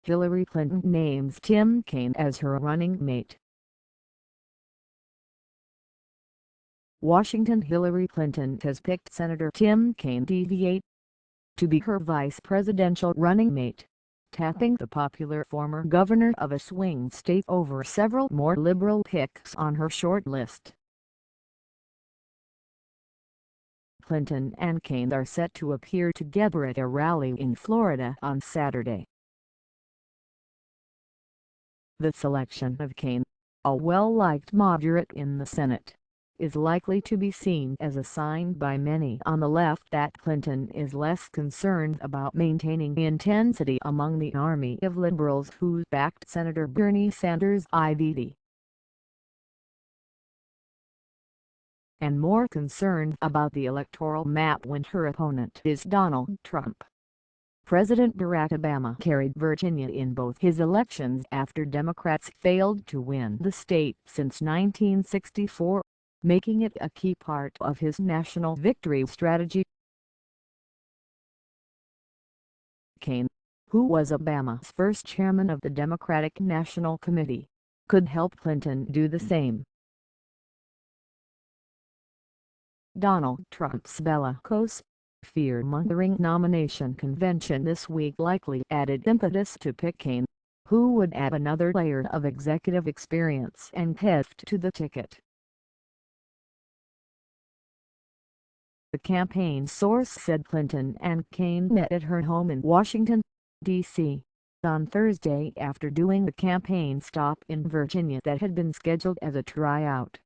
Hillary Clinton names Tim Kaine as her running mate. Washington. Hillary Clinton has picked Senator Tim Kaine, DV8, to be her vice presidential running mate, tapping the popular former governor of a swing state over several more liberal picks on her short list. Clinton and Kaine are set to appear together at a rally in Florida on Saturday. The selection of Kaine, a well-liked moderate in the Senate, is likely to be seen as a sign by many on the left that Clinton is less concerned about maintaining intensity among the army of liberals who backed Senator Bernie Sanders' aide, and more concerned about the electoral map when her opponent is Donald Trump. President Barack Obama carried Virginia in both his elections after Democrats failed to win the state since 1964, making it a key part of his national victory strategy. Kaine, who was Obama's first chairman of the Democratic National Committee, could help Clinton do the same. Donald Trump's bellicose, fear-mongering nomination convention this week likely added impetus to pick Kaine, who would add another layer of executive experience and heft to the ticket. The campaign source said Clinton and Kaine met at her home in Washington, D.C., on Thursday after doing the campaign stop in Virginia that had been scheduled as a tryout.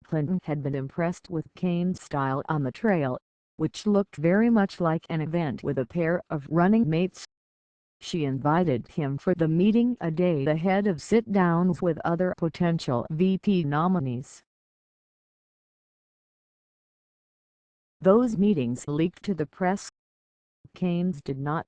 Clinton had been impressed with Kaine's style on the trail, which looked very much like an event with a pair of running mates. She invited him for the meeting a day ahead of sit-downs with other potential VP nominees. Those meetings leaked to the press. Kaine's did not.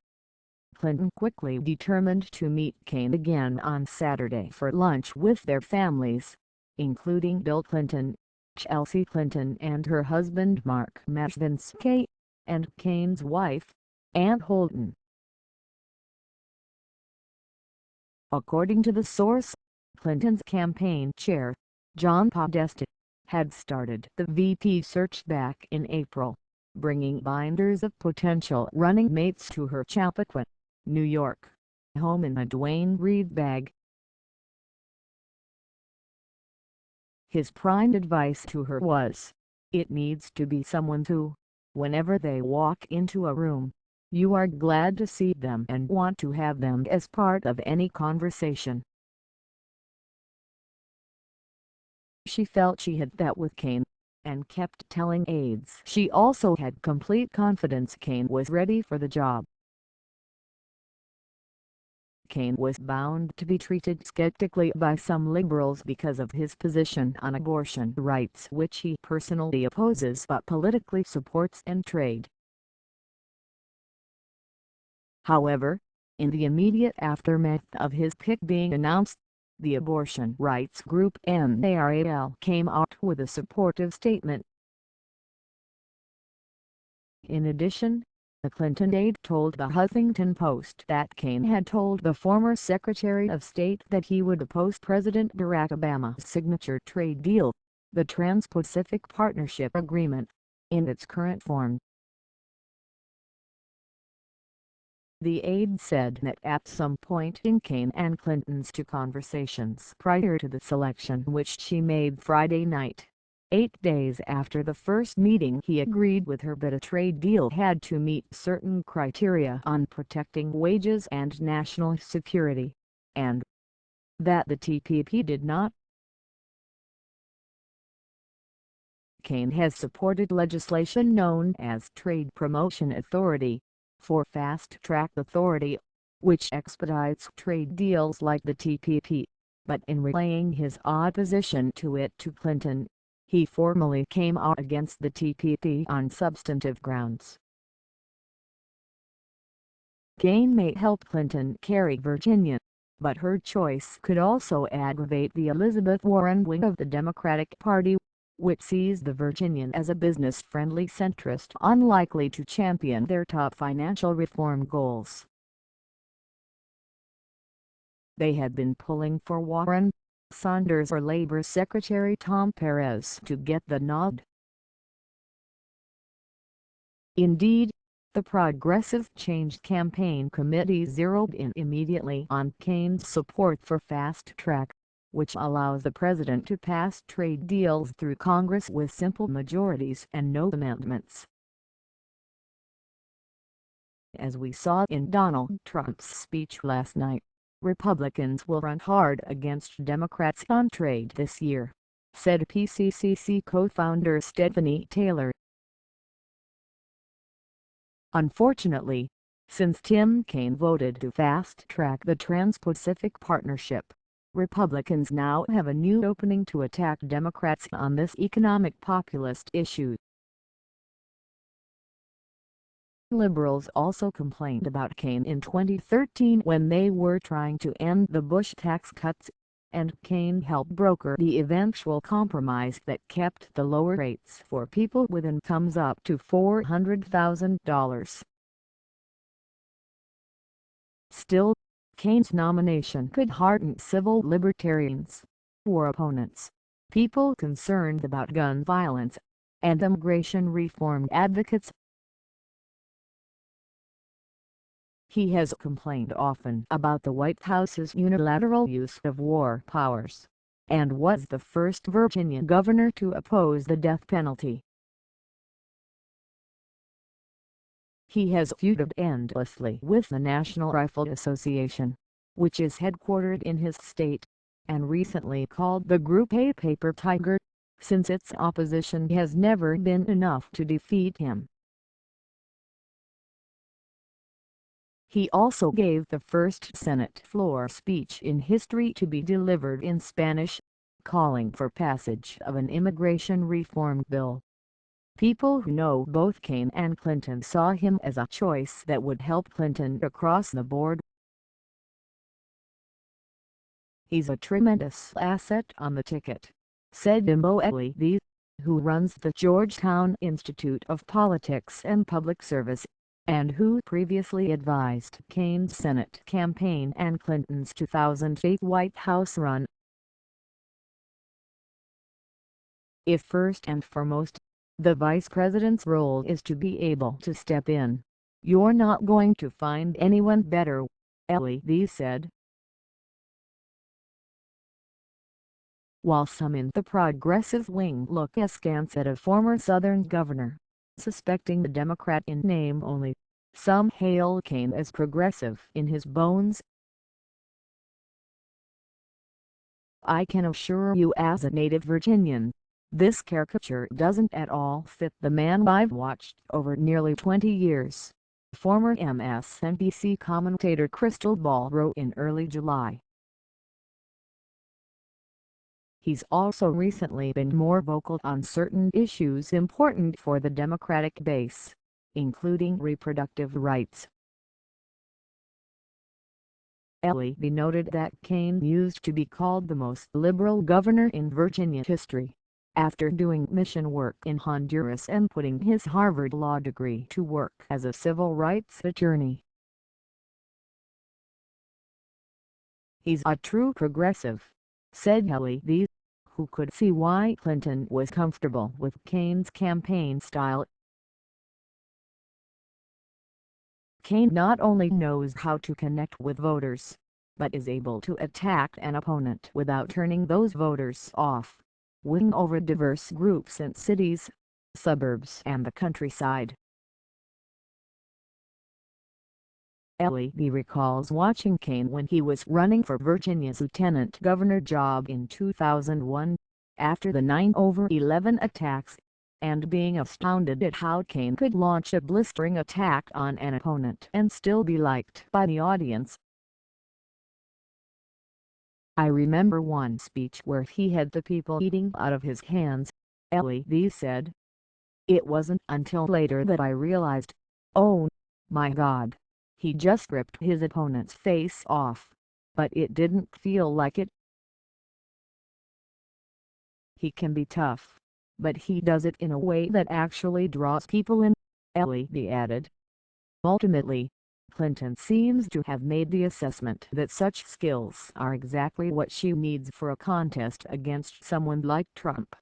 Clinton quickly determined to meet Kaine again on Saturday for lunch with their families, including Bill Clinton, Chelsea Clinton and her husband Marc Mezvinzky, and Kaine's wife, Ann Holton. According to the source, Clinton's campaign chair, John Podesta, had started the VP search back in April, bringing binders of potential running mates to her Chappaqua, New York, home in a Duane-Reade bag. His prime advice to her was, "It needs to be someone who, whenever they walk into a room, you are glad to see them and want to have them as part of any conversation." She felt she had that with Kaine, and kept telling aides she also had complete confidence Kaine was ready for the job. Kaine was bound to be treated skeptically by some liberals because of his position on abortion rights, which he personally opposes but politically supports, and trade. However, in the immediate aftermath of his pick being announced, the abortion rights group NARAL came out with a supportive statement. In addition, the Clinton aide told the Huffington Post that Kaine had told the former Secretary of State that he would oppose President Barack Obama's signature trade deal, the Trans-Pacific Partnership Agreement, in its current form. The aide said that at some point in Kaine and Clinton's two conversations prior to the selection, which she made Friday night, 8 days after the first meeting, he agreed with her that a trade deal had to meet certain criteria on protecting wages and national security, and that the TPP did not. Kaine has supported legislation known as Trade Promotion Authority, for fast-track authority, which expedites trade deals like the TPP, but in relaying his opposition to it to Clinton, he formally came out against the TPP on substantive grounds. Kaine may help Clinton carry Virginia, but her choice could also aggravate the Elizabeth Warren wing of the Democratic Party, which sees the Virginian as a business-friendly centrist unlikely to champion their top financial reform goals. They had been pulling for Warren, Sanders or Labor Secretary Tom Perez to get the nod. Indeed, the Progressive Change Campaign Committee zeroed in immediately on Kaine's support for fast track, which allows the president to pass trade deals through Congress with simple majorities and no amendments. As we saw in Donald Trump's speech last night, Republicans will run hard against Democrats on trade this year, said PCCC co-founder Stephanie Taylor. Unfortunately, since Tim Kaine voted to fast-track the Trans-Pacific Partnership, Republicans now have a new opening to attack Democrats on this economic populist issue. Liberals also complained about Kaine in 2013 when they were trying to end the Bush tax cuts, and Kaine helped broker the eventual compromise that kept the lower rates for people with incomes up to $400,000. Still, Kaine's nomination could hearten civil libertarians, war opponents, people concerned about gun violence, and immigration reform advocates. He has complained often about the White House's unilateral use of war powers, and was the first Virginia governor to oppose the death penalty. He has feuded endlessly with the National Rifle Association, which is headquartered in his state, and recently called the group a paper tiger, since its opposition has never been enough to defeat him. He also gave the first Senate floor speech in history to be delivered in Spanish, calling for passage of an immigration reform bill. People who know both Kaine and Clinton saw him as a choice that would help Clinton across the board. "He's a tremendous asset on the ticket," said Duane-Reade, who runs the Georgetown Institute of Politics and Public Service, and who previously advised Kaine's Senate campaign and Clinton's 2008 White House run. "If first and foremost, the vice president's role is to be able to step in, you're not going to find anyone better," Reade said. While some in the progressive wing look askance at a former Southern governor, suspecting the Democrat in name only, some hail Kaine as progressive in his bones. "I can assure you as a native Virginian, this caricature doesn't at all fit the man I've watched over nearly 20 years, former MSNBC commentator Crystal Ball wrote in early July. He's also recently been more vocal on certain issues important for the Democratic base, including reproductive rights. Reade noted that Kaine used to be called the most liberal governor in Virginia history, after doing mission work in Honduras and putting his Harvard Law degree to work as a civil rights attorney. "He's a true progressive," said Reade, who could see why Clinton was comfortable with Kaine's campaign style. Kaine not only knows how to connect with voters, but is able to attack an opponent without turning those voters off, winning over diverse groups in cities, suburbs and the countryside. Reade recalls watching Kaine when he was running for Virginia's lieutenant governor job in 2001, after the 9/11 attacks, and being astounded at how Kaine could launch a blistering attack on an opponent and still be liked by the audience. "I remember one speech where he had the people eating out of his hands," Reade said. "It wasn't until later that I realized, oh, my God, he just ripped his opponent's face off, but it didn't feel like it." He can be tough, but he does it in a way that actually draws people in," LED added. Ultimately, Clinton seems to have made the assessment that such skills are exactly what she needs for a contest against someone like Trump.